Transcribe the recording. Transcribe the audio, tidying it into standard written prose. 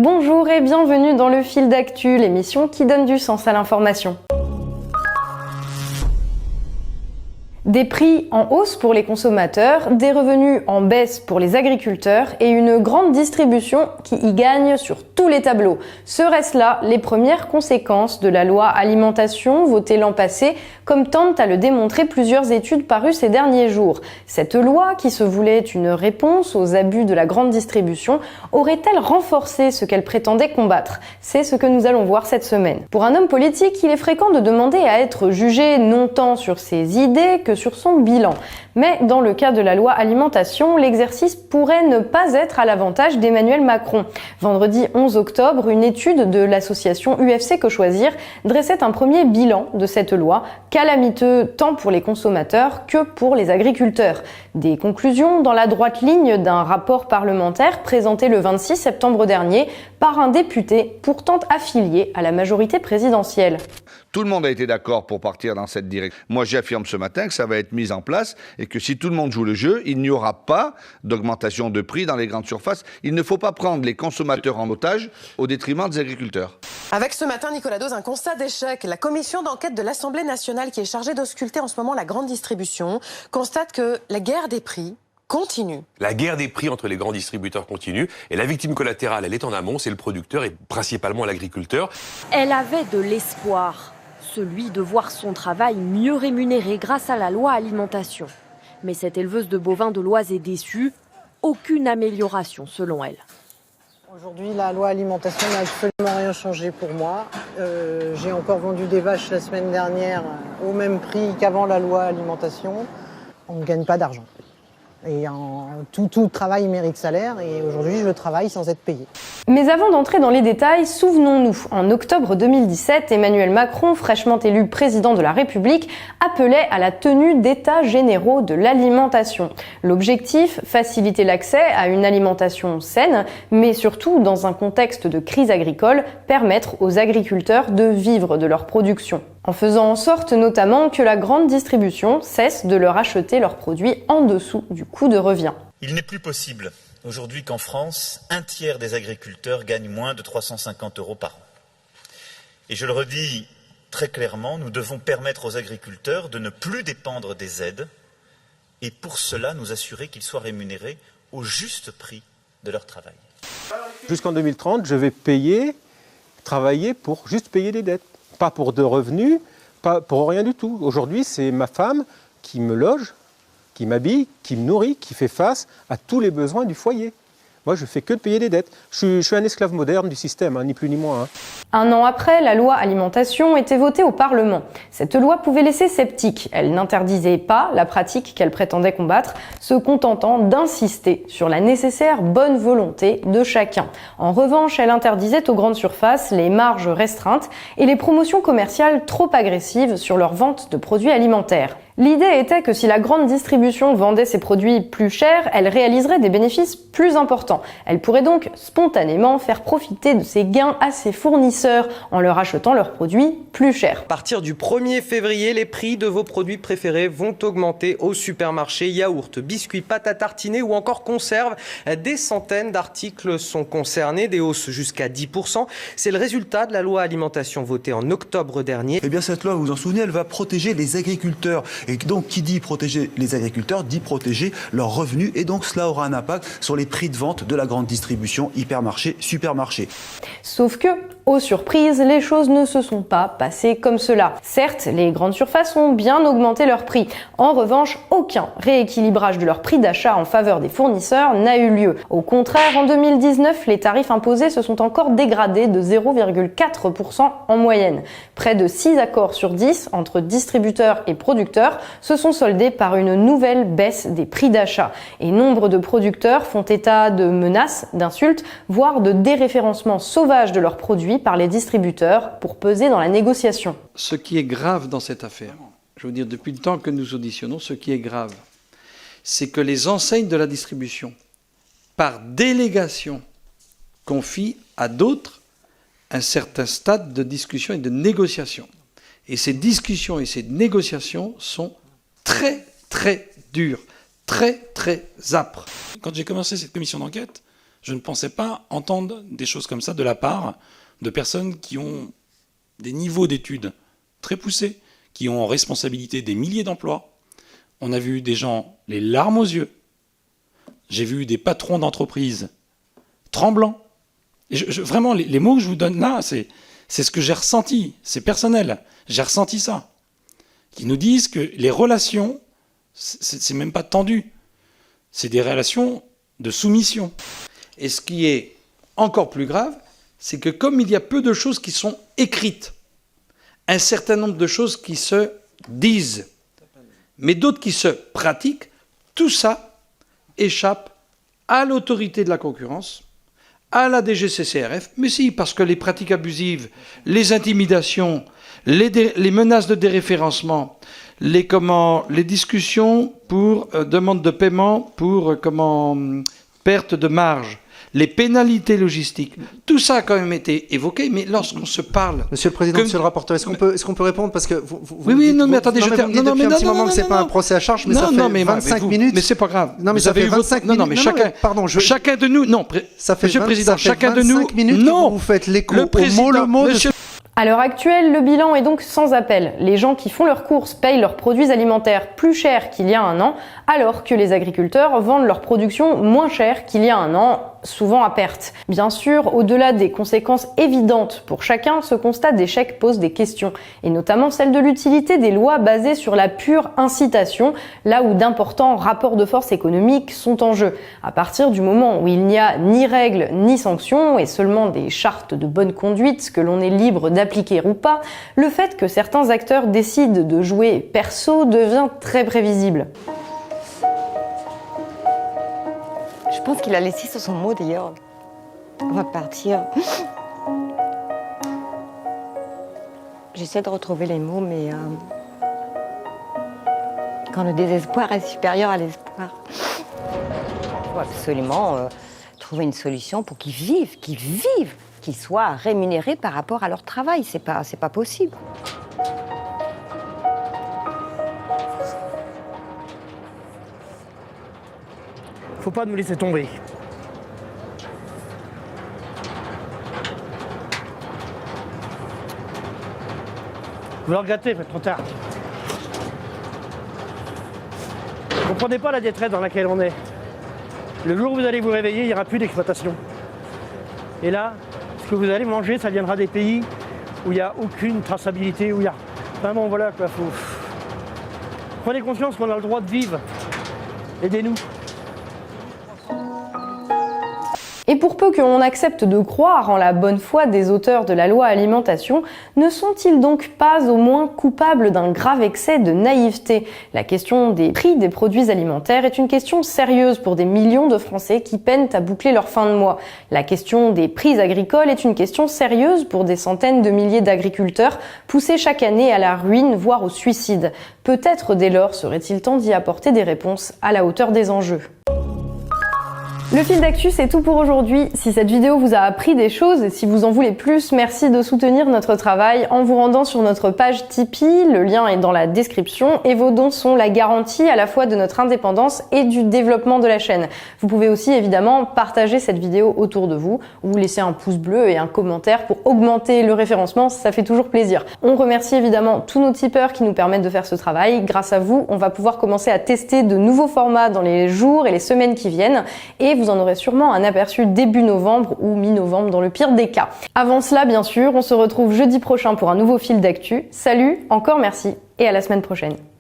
Bonjour et bienvenue dans le Fil d'actu, l'émission qui donne du sens à l'information. Des prix en hausse pour les consommateurs, des revenus en baisse pour les agriculteurs et une grande distribution qui y gagne sur tous les tableaux. Seraient-ce là les premières conséquences de la loi alimentation votée l'an passé, comme tentent à le démontrer plusieurs études parues ces derniers jours? Cette loi, qui se voulait une réponse aux abus de la grande distribution, aurait-elle renforcé ce qu'elle prétendait combattre? C'est ce que nous allons voir cette semaine. Pour un homme politique, il est fréquent de demander à être jugé non tant sur ses idées que sur son bilan. Mais dans le cas de la loi alimentation, l'exercice pourrait ne pas être à l'avantage d'Emmanuel Macron. Vendredi 11 octobre, une étude de l'association UFC Que Choisir dressait un premier bilan de cette loi, calamiteux tant pour les consommateurs que pour les agriculteurs. Des conclusions dans la droite ligne d'un rapport parlementaire présenté le 26 septembre dernier par un député pourtant affilié à la majorité présidentielle. Tout le monde a été d'accord pour partir dans cette direction. Moi, j'affirme ce matin que ça va être mis en place et que si tout le monde joue le jeu, il n'y aura pas d'augmentation de prix dans les grandes surfaces. Il ne faut pas prendre les consommateurs en otage au détriment des agriculteurs. Avec ce matin, Nicolas Dose, un constat d'échec. La commission d'enquête de l'Assemblée nationale, qui est chargée d'ausculter en ce moment la grande distribution, constate que la guerre des prix continue. La guerre des prix entre les grands distributeurs continue et la victime collatérale, elle est en amont, c'est le producteur et principalement l'agriculteur. Elle avait de l'espoir, celui de voir son travail mieux rémunéré grâce à la loi alimentation. Mais cette éleveuse de bovins de l'Oise est déçue, aucune amélioration selon elle. Aujourd'hui, la loi alimentation n'a absolument rien changé pour moi. J'ai encore vendu des vaches la semaine dernière au même prix qu'avant la loi alimentation. On ne gagne pas d'argent. Et tout travail mérite salaire et aujourd'hui je travaille sans être payé. Mais avant d'entrer dans les détails, souvenons-nous, en octobre 2017, Emmanuel Macron, fraîchement élu président de la République, appelait à la tenue d'états généraux de l'alimentation. L'objectif, faciliter l'accès à une alimentation saine, mais surtout, dans un contexte de crise agricole, permettre aux agriculteurs de vivre de leur production. En faisant en sorte notamment que la grande distribution cesse de leur acheter leurs produits en dessous du coût de revient. Il n'est plus possible aujourd'hui qu'en France, un tiers des agriculteurs gagnent moins de 350 € par an. Et je le redis très clairement, nous devons permettre aux agriculteurs de ne plus dépendre des aides et pour cela nous assurer qu'ils soient rémunérés au juste prix de leur travail. Jusqu'en 2030, je vais travailler pour juste payer des dettes. Pas pour de revenus, pas pour rien du tout. Aujourd'hui, c'est ma femme qui me loge, qui m'habille, qui me nourrit, qui fait face à tous les besoins du foyer. Moi, je ne fais que de payer des dettes. Je suis un esclave moderne du système, ni plus ni moins. Un an après, la loi alimentation était votée au Parlement. Cette loi pouvait laisser sceptique. Elle n'interdisait pas la pratique qu'elle prétendait combattre, se contentant d'insister sur la nécessaire bonne volonté de chacun. En revanche, elle interdisait aux grandes surfaces les marges restreintes et les promotions commerciales trop agressives sur leur vente de produits alimentaires. L'idée était que si la grande distribution vendait ses produits plus chers, elle réaliserait des bénéfices plus importants. Elle pourrait donc spontanément faire profiter de ses gains à ses fournisseurs en leur achetant leurs produits plus chers. À partir du 1er février, les prix de vos produits préférés vont augmenter au supermarché. Yaourts, biscuits, pâtes à tartiner ou encore conserves. Des centaines d'articles sont concernés, des hausses jusqu'à 10%. C'est le résultat de la loi alimentation votée en octobre dernier. Eh bien cette loi, vous vous en souvenez, elle va protéger les agriculteurs. Et donc, qui dit protéger les agriculteurs, dit protéger leurs revenus. Et donc, cela aura un impact sur les prix de vente de la grande distribution, hypermarché, supermarché. Sauf que, aux surprises, les choses ne se sont pas passées comme cela. Certes, les grandes surfaces ont bien augmenté leurs prix. En revanche, aucun rééquilibrage de leur prix d'achat en faveur des fournisseurs n'a eu lieu. Au contraire, en 2019, les tarifs imposés se sont encore dégradés de 0,4% en moyenne. Près de 6 accords sur 10 entre distributeurs et producteurs se sont soldés par une nouvelle baisse des prix d'achat. Et nombre de producteurs font état de menaces, d'insultes, voire de déréférencement sauvage de leurs produits par les distributeurs pour peser dans la négociation. Ce qui est grave dans cette affaire, je veux dire depuis le temps que nous auditionnons, ce qui est grave, c'est que les enseignes de la distribution, par délégation, confient à d'autres un certain stade de discussion et de négociation. Et ces discussions et ces négociations sont très dures, très âpres. Quand j'ai commencé cette commission d'enquête, Je ne pensais pas entendre des choses comme ça de la part de personnes qui ont des niveaux d'études très poussés, qui ont en responsabilité des milliers d'emplois. On a vu des gens les larmes aux yeux. J'ai vu des patrons d'entreprises tremblants. Et vraiment, les mots que je vous donne là, c'est ce que j'ai ressenti. C'est personnel. J'ai ressenti ça. Qui nous disent que les relations, c'est même pas tendu. C'est des relations de soumission. Et ce qui est encore plus grave, c'est que comme il y a peu de choses qui sont écrites, un certain nombre de choses qui se disent, mais d'autres qui se pratiquent, tout ça échappe à l'autorité de la concurrence, à la DGCCRF, mais si, parce que les pratiques abusives, les intimidations, les menaces de déréférencement, les discussions pour demande de paiement, pour perte de marge, les pénalités logistiques, tout ça a quand même été évoqué, mais lorsqu'on se parle... Monsieur le Président, Monsieur le rapporteur, est-ce qu'on peut répondre parce que mais attendez, je termine. Depuis un petit moment que c'est pas un procès à charge, mais ça fait 25 minutes. Mais c'est pas grave. Non, mais ça fait 25 minutes. Non, mais chacun de nous... Non, Monsieur le Président, chacun de nous... Non, vous faites l'écho au mot le mot. À l'heure actuelle, le bilan est donc sans appel. Les gens qui font leurs courses payent leurs produits alimentaires plus cher qu'il y a un an, alors que les agriculteurs vendent leur production moins cher qu'il y a un an, souvent à perte. Bien sûr, au-delà des conséquences évidentes pour chacun, ce constat d'échec pose des questions, et notamment celle de l'utilité des lois basées sur la pure incitation, là où d'importants rapports de force économiques sont en jeu. À partir du moment où il n'y a ni règles ni sanctions, et seulement des chartes de bonne conduite que l'on est libre d'appliquer ou pas, le fait que certains acteurs décident de jouer perso devient très prévisible. Je pense qu'il a laissé sur son mot d'ailleurs. On va partir. J'essaie de retrouver les mots, mais quand le désespoir est supérieur à l'espoir, il faut absolument trouver une solution pour qu'ils vivent, qu'ils soient rémunérés par rapport à leur travail. C'est pas possible. Faut pas nous laisser tomber. Vous le regrettez, mais trop tard. Vous comprenez pas la détresse dans laquelle on est. Le jour où vous allez vous réveiller, il n'y aura plus d'exploitation. Et là, ce que vous allez manger, ça viendra des pays où il n'y a aucune traçabilité, où il y a... Enfin bon, voilà quoi, faut... Prenez conscience qu'on a le droit de vivre. Aidez-nous. Et pour peu que l'on accepte de croire en la bonne foi des auteurs de la loi alimentation, ne sont-ils donc pas au moins coupables d'un grave excès de naïveté? La question des prix des produits alimentaires est une question sérieuse pour des millions de Français qui peinent à boucler leur fin de mois. La question des prix agricoles est une question sérieuse pour des centaines de milliers d'agriculteurs poussés chaque année à la ruine, voire au suicide. Peut-être dès lors serait-il temps d'y apporter des réponses à la hauteur des enjeux. Le fil d'actu, c'est tout pour aujourd'hui. Si cette vidéo vous a appris des choses et si vous en voulez plus, merci de soutenir notre travail en vous rendant sur notre page Tipeee. Le lien est dans la description et vos dons sont la garantie à la fois de notre indépendance et du développement de la chaîne. Vous pouvez aussi évidemment partager cette vidéo autour de vous ou laisser un pouce bleu et un commentaire pour augmenter le référencement, ça fait toujours plaisir. On remercie évidemment tous nos tipeurs qui nous permettent de faire ce travail. Grâce à vous, on va pouvoir commencer à tester de nouveaux formats dans les jours et les semaines qui viennent et vous en aurez sûrement un aperçu début novembre ou mi-novembre dans le pire des cas. Avant cela, bien sûr, on se retrouve jeudi prochain pour un nouveau fil d'actu. Salut, encore merci et à la semaine prochaine.